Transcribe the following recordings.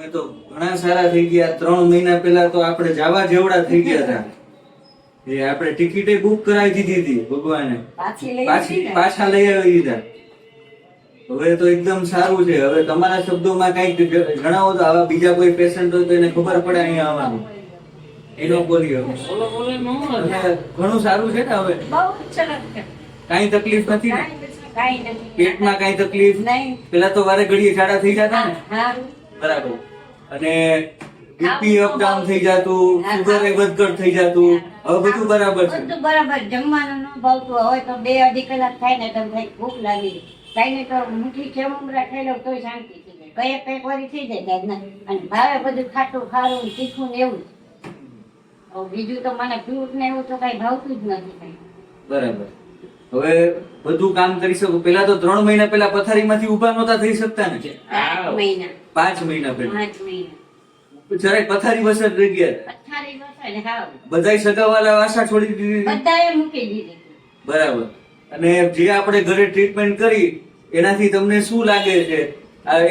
અમે તો ઘણા સારા થઈ ગયા. 3 મહિના પહેલા તો આપણે જવા જેવડા થઈ ગયા હતા. એ આપણે ટિકિટે બુક કરાવી દીધી હતી ભગવાને, પાછા લઈ આવી દીધા. હવે તો એકદમ સારું છે. હવે તમારા શબ્દોમાં કઈક જણાવો તો આવા બીજા કોઈ પેશન્ટ હોય તો એને ખબર પડે અહીંયા આવવાનું. એનો બોલ્યો ઘણું સારું છે ને હવે? કઈ તકલીફ નથી ને? પેટમાં કઈ તકલીફ? પેલા તો વારે ઘડીએ ઝાડા થઈ જતા ને? બરાબર. અને બીપી અપ ડાઉન થઈ જતું, સુગર એ વધઘટ થઈ જતું, હવે બધું બરાબર છે? બધું બરાબર. જમવાનું ન ભાવતું, હવે તો 2-2.5 કલાક થાય ને તો ભૂખ લાગી. કઈ ને તો મુઠ્ઠી ચમમરા ખાઈ લઉં તોય શાંતિ થઈ જાય. કઈ વારી થઈ જાય. અને ભાવે બધું ખાટું ખારું તીખું ને એવું. બીજું તો મને ફ્રૂટ ને એવું તો કઈ ભાવતું જ નથી. બરાબર. હવે બધું કામ કરી શકો. પેલા તો 3 મહિના પહેલા પથારીમાંથી ઊભા નહોતા થઈ શકતા ને? 5 મહિના પહેલા જરાય પથારી વસર રહી ગયા. બધાય સગાવાલા આશા છોડી દીધી. બધાએ મૂકી દીધી. બરાબર. અને જે આપણે ઘરે ટ્રીટમેન્ટ કરી એનાથી તમને શું લાગે છે?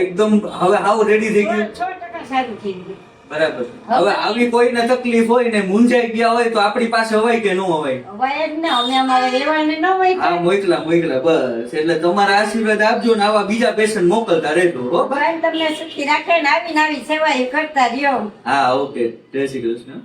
એકદમ હવે હાવ રેડી થઈ ગયું? 100% સારું થઈ ગયું. બરાબર. હવે આવી કોઈને તકલીફ હોય ને મૂંઝાઈ ગયા હોય તો આપણી પાસે હોય કે ન હોય? હોય જ ને. અમે અમારે રહેવાને ન હોય. હા, મોકલા બસ. એટલે તમારા આશીર્વાદ આપજો ને આવા બીજા પેશન્ટ મોકલતા રહેજો. ભગવાન તમને સુખી રાખે ને આવી સેવા કરતા રહ્યો. હા, ઓકે. જય શ્રી કૃષ્ણ.